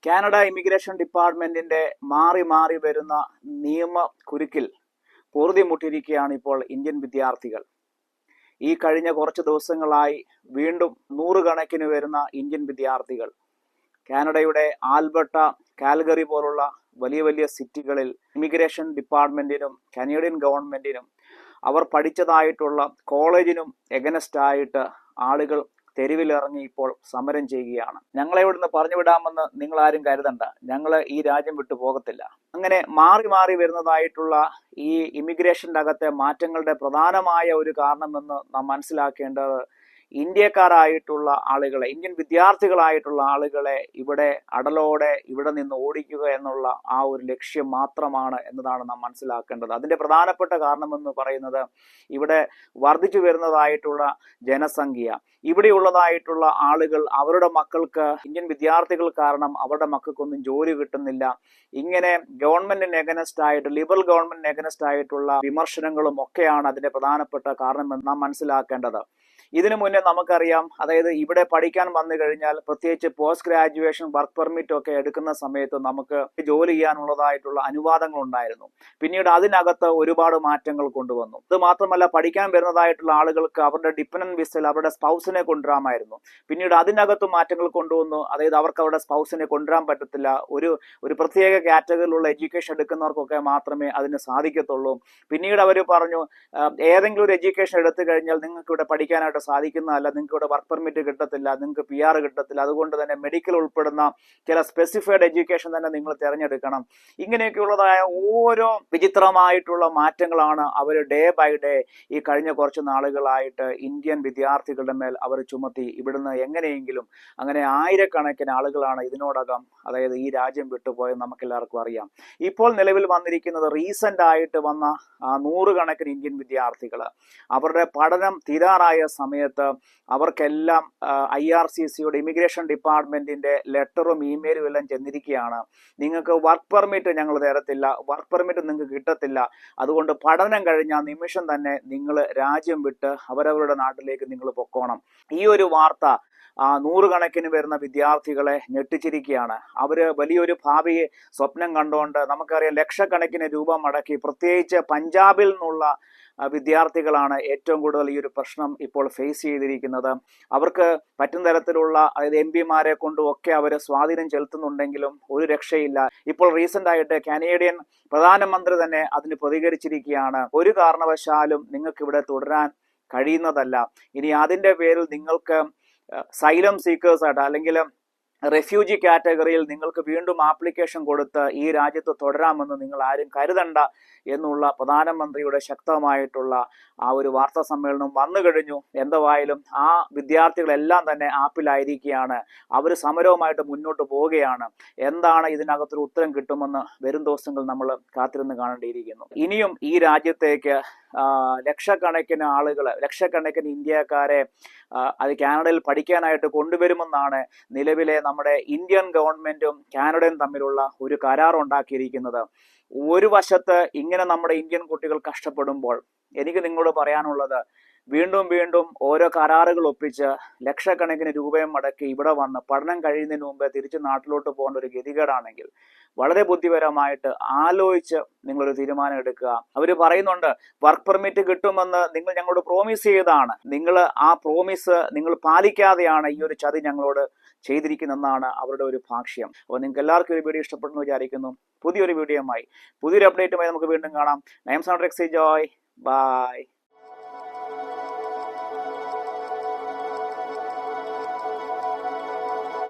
Canada immigration ഡിപ്പാർട്ട്മെന്റിന്റെ മാറി മാറി വരുന്ന നിയമ കുരുക്കിൽ പൊറുതിമുട്ടിയിരിക്കുകയാണ് ഇപ്പോൾ ഇന്ത്യൻ വിദ്യാർത്ഥികൾ. ഈ കഴിഞ്ഞ കുറച്ച് ദിവസങ്ങളായി വീണ്ടും നൂറുകണക്കിന് വരുന്ന ഇന്ത്യൻ വിദ്യാർത്ഥികൾ കാനഡയുടെ ആൽബർട്ട, കാൽഗറി പോലുള്ള വലിയ വലിയ സിറ്റികളിൽ ഇമിഗ്രേഷൻ ഡിപ്പാർട്ട്മെന്റിനും കനേഡിയൻ ഗവൺമെന്റിനും അവർ പഠിച്ചതായിട്ടുള്ള കോളേജിനും എഗനസ്റ്റ് ആയിട്ട് ആളുകൾ തെരുവിലിറങ്ങി ഇപ്പോൾ സമരം ചെയ്യുകയാണ്. ഞങ്ങളെ ഇവിടുന്ന് പറഞ്ഞു വിടാമെന്ന് നിങ്ങൾ ആരും കരുതണ്ട, ഞങ്ങൾ ഈ രാജ്യം വിട്ടു പോകത്തില്ല. അങ്ങനെ മാറി മാറി വരുന്നതായിട്ടുള്ള ഈ ഇമിഗ്രേഷൻ്റെ അകത്തെ മാറ്റങ്ങളുടെ പ്രധാനമായ ഒരു കാരണമെന്ന് നാം മനസ്സിലാക്കേണ്ടത് ഇന്ത്യക്കാരായിട്ടുള്ള ആളുകളെ, ഇന്ത്യൻ വിദ്യാർത്ഥികളായിട്ടുള്ള ആളുകളെ ഇവിടെ അടലോടെ ഇവിടെ നിന്ന് ഓടിക്കുക എന്നുള്ള ആ ഒരു ലക്ഷ്യം മാത്രമാണ് എന്നതാണ് നാം മനസ്സിലാക്കേണ്ടത്. അതിൻ്റെ പ്രധാനപ്പെട്ട കാരണമെന്ന് പറയുന്നത് ഇവിടെ വർദ്ധിച്ചു വരുന്നതായിട്ടുള്ള ജനസംഖ്യ, ഇവിടെയുള്ളതായിട്ടുള്ള ആളുകൾ അവരുടെ മക്കൾക്ക്, ഇന്ത്യൻ വിദ്യാർത്ഥികൾ കാരണം അവരുടെ മക്കൾക്കൊന്നും ജോലി കിട്ടുന്നില്ല. ഇങ്ങനെ ഗവൺമെന്റിന് എഗനസ്റ്റ് ആയിട്ട്, ലിബറൽ ഗവൺമെന്റിന് എഗനസ്റ്റ് ആയിട്ടുള്ള വിമർശനങ്ങളും ഒക്കെയാണ് അതിന്റെ പ്രധാനപ്പെട്ട കാരണമെന്ന് നാം മനസ്സിലാക്കേണ്ടത്. ഇതിനു മുന്നേ നമുക്കറിയാം, അതായത് ഇവിടെ പഠിക്കാൻ വന്നു കഴിഞ്ഞാൽ പ്രത്യേകിച്ച് പോസ്റ്റ് ഗ്രാജുവേഷൻ വർക്ക് പെർമിറ്റ് ഒക്കെ എടുക്കുന്ന സമയത്ത് നമുക്ക് ജോലി ചെയ്യാനുള്ളതായിട്ടുള്ള അനുവാദങ്ങൾ ഉണ്ടായിരുന്നു. പിന്നീട് അതിനകത്ത് ഒരുപാട് മാറ്റങ്ങൾ കൊണ്ടുവന്നു. ഇത് മാത്രമല്ല, പഠിക്കാൻ വരുന്നതായിട്ടുള്ള ആളുകൾക്ക് അവരുടെ ഡിപെൻഡന്റ് വിസയിൽ അവരുടെ സ്പൗസിനെ കൊണ്ടുവരാമായിരുന്നു. പിന്നീട് അതിനകത്ത് മാറ്റങ്ങൾ കൊണ്ടുവന്നു. അതായത് അവർക്ക് അവരുടെ സ്പൗസിനെ കൊണ്ടുവരാൻ പറ്റത്തില്ല. ഒരു പ്രത്യേക കാറ്റഗറിയിലുള്ള എഡ്യൂക്കേഷൻ എടുക്കുന്നവർക്കൊക്കെ മാത്രമേ അതിന് സാധിക്കത്തുള്ളൂ. പിന്നീട് അവർ പറഞ്ഞു, ഏതെങ്കിലും ഒരു എഡ്യൂക്കേഷൻ എടുത്തു കഴിഞ്ഞാൽ നിങ്ങൾക്ക് ഇവിടെ പഠിക്കാനായിട്ട് സാധിക്കുന്നതല്ല, നിങ്ങൾക്ക് ഇവിടെ വർക്ക് പെർമിറ്റ് കിട്ടത്തില്ല, നിങ്ങൾക്ക് PR കിട്ടത്തില്ല. അതുകൊണ്ട് തന്നെ മെഡിക്കൽ ഉൾപ്പെടുന്ന ചില സ്പെസിഫൈഡ് എഡ്യൂക്കേഷൻ തന്നെ നിങ്ങൾ തിരഞ്ഞെടുക്കണം. ഇങ്ങനെയൊക്കെയുള്ളതായ ഓരോ വിചിത്രമായിട്ടുള്ള മാറ്റങ്ങളാണ് അവർ ഡേ ബൈ ഡേ ഈ കഴിഞ്ഞ കുറച്ച് നാളുകളായിട്ട് ഇന്ത്യൻ വിദ്യാർത്ഥികളുടെ മേൽ അവർ ചുമത്തി. ഇവിടുന്ന് എങ്ങനെയെങ്കിലും, അങ്ങനെ ആയിരക്കണക്കിന് ആളുകളാണ് ഇതിനോടകം, അതായത് ഈ രാജ്യം വിട്ടുപോയെന്ന് നമുക്ക് എല്ലാവർക്കും അറിയാം. ഇപ്പോൾ നിലവിൽ വന്നിരിക്കുന്നത് റീസെന്റ് ആയിട്ട് വന്ന നൂറുകണക്കിന് ഇന്ത്യൻ വിദ്യാർത്ഥികൾ അവരുടെ പഠനം തീരാറായ സമയത്ത് അവർക്കെല്ലാം IRCCയുടെ ഇമിഗ്രേഷൻ ഡിപ്പാർട്ട്മെന്റിന്റെ ലെറ്ററും ഇമെയിലും എല്ലാം ചെന്നിരിക്കുകയാണ്. നിങ്ങൾക്ക് വർക്ക് പെർമിറ്റ് ഞങ്ങൾ തരത്തില്ല, വർക്ക് പെർമിറ്റ് നിങ്ങൾക്ക് കിട്ടത്തില്ല, അതുകൊണ്ട് പഠനം കഴിഞ്ഞ നിമിഷം തന്നെ നിങ്ങൾ രാജ്യം വിട്ട് അവരവരുടെ നാട്ടിലേക്ക് നിങ്ങൾ പൊക്കോണം. ഈ ഒരു വാർത്ത നൂറുകണക്കിന് വരുന്ന വിദ്യാർത്ഥികളെ ഞെട്ടിച്ചിരിക്കുകയാണ്. അവര് വലിയൊരു ഭാവിയെ സ്വപ്നം കണ്ടുകൊണ്ട്, നമുക്കറിയാം ലക്ഷക്കണക്കിന് രൂപ മടക്കി, പ്രത്യേകിച്ച് പഞ്ചാബിൽ നിന്നുള്ള വിദ്യാർത്ഥികളാണ് ഏറ്റവും കൂടുതൽ ഈ ഒരു പ്രശ്നം ഇപ്പോൾ ഫേസ് ചെയ്തിരിക്കുന്നത്. അവർക്ക് പറ്റുന്ന തരത്തിലുള്ള, അതായത് MP മാരെ കൊണ്ടും ഒക്കെ അവർ സ്വാധീനം ചെലുത്തുന്നുണ്ടെങ്കിലും ഒരു രക്ഷയില്ല. ഇപ്പോൾ റീസെന്റ് ആയിട്ട് കനേഡിയൻ പ്രധാനമന്ത്രി തന്നെ അതിന് പ്രതികരിച്ചിരിക്കുകയാണ്. ഒരു കാരണവശാലും നിങ്ങൾക്ക് ഇവിടെ തുടരാൻ കഴിയുന്നതല്ല. ഇനി അതിന്റെ പേരിൽ നിങ്ങൾക്ക് സൈലം സീക്കേഴ്സ് ആയിട്ട്, അല്ലെങ്കിൽ റെഫ്യൂജി കാറ്റഗറിയിൽ നിങ്ങൾക്ക് വീണ്ടും ആപ്ലിക്കേഷൻ കൊടുത്ത് ഈ രാജ്യത്ത് തുടരാമെന്ന് നിങ്ങൾ ആരും കരുതണ്ട എന്നുള്ള പ്രധാനമന്ത്രിയുടെ ശക്തമായിട്ടുള്ള ആ ഒരു വാർത്താ സമ്മേളനം വന്നു കഴിഞ്ഞു. എന്തായാലും ആ വിദ്യാർത്ഥികളെല്ലാം തന്നെ ആപ്പിലായിരിക്കുകയാണ്. അവർ സമരവുമായിട്ട് മുന്നോട്ട് പോവുകയാണ്. എന്താണ് ഇതിനകത്തൊരു ഉത്തരം കിട്ടുമെന്ന് വരും ദിവസങ്ങൾ നമ്മൾ കാത്തിരുന്ന് കാണേണ്ടിയിരിക്കുന്നു. ഇനിയും ഈ രാജ്യത്തേക്ക് ലക്ഷക്കണക്കിന് ആളുകൾ, ലക്ഷക്കണക്കിന് ഇന്ത്യക്കാരെ അത് കാനഡയിൽ പഠിക്കാനായിട്ട് കൊണ്ടുവരുമെന്നാണ് നിലവിലെ നമ്മുടെ ഇന്ത്യൻ ഗവൺമെന്റും കാനഡയും തമ്മിലുള്ള ഒരു കരാർ ഉണ്ടാക്കിയിരിക്കുന്നത്. ഒരു വശത്ത് ഇങ്ങനെ നമ്മുടെ ഇന്ത്യൻ കുട്ടികൾ കഷ്ടപ്പെടുമ്പോൾ എനിക്ക് നിങ്ങളോട് പറയാനുള്ളത്, വീണ്ടും വീണ്ടും ഓരോ കരാറുകൾ ഒപ്പിച്ച് ലക്ഷക്കണക്കിന് രൂപയും മടക്കി ഇവിടെ വന്ന് പഠനം കഴിയുന്നതിന് മുമ്പ് തിരിച്ച് നാട്ടിലോട്ട് പോകേണ്ട ഒരു ഗതികേടാണെങ്കിൽ വളരെ ബുദ്ധിപരമായിട്ട് ആലോചിച്ച് നിങ്ങളൊരു തീരുമാനം എടുക്കുക. അവർ പറയുന്നുണ്ട് വർക്ക് പെർമിറ്റ് കിട്ടുമെന്ന് നിങ്ങൾ ഞങ്ങളോട് പ്രോമിസ് ചെയ്തതാണ്, നിങ്ങൾ ആ പ്രോമിസ് നിങ്ങൾ പാലിക്കാതെയാണ് ഈ ഒരു ചതി ഞങ്ങളോട് ചെയ്തിരിക്കുന്നതെന്നാണ് അവരുടെ ഒരു ഭാഷ്യം. അപ്പോൾ നിങ്ങൾക്ക് എല്ലാവർക്കും ഒരു വീഡിയോ ഇഷ്ടപ്പെടുന്നു വിചാരിക്കുന്നു. പുതിയൊരു വീഡിയോയുമായി, പുതിയൊരു അപ്ഡേറ്റുമായി നമുക്ക് വീണ്ടും കാണാം. I am sound Rexy Joy. By.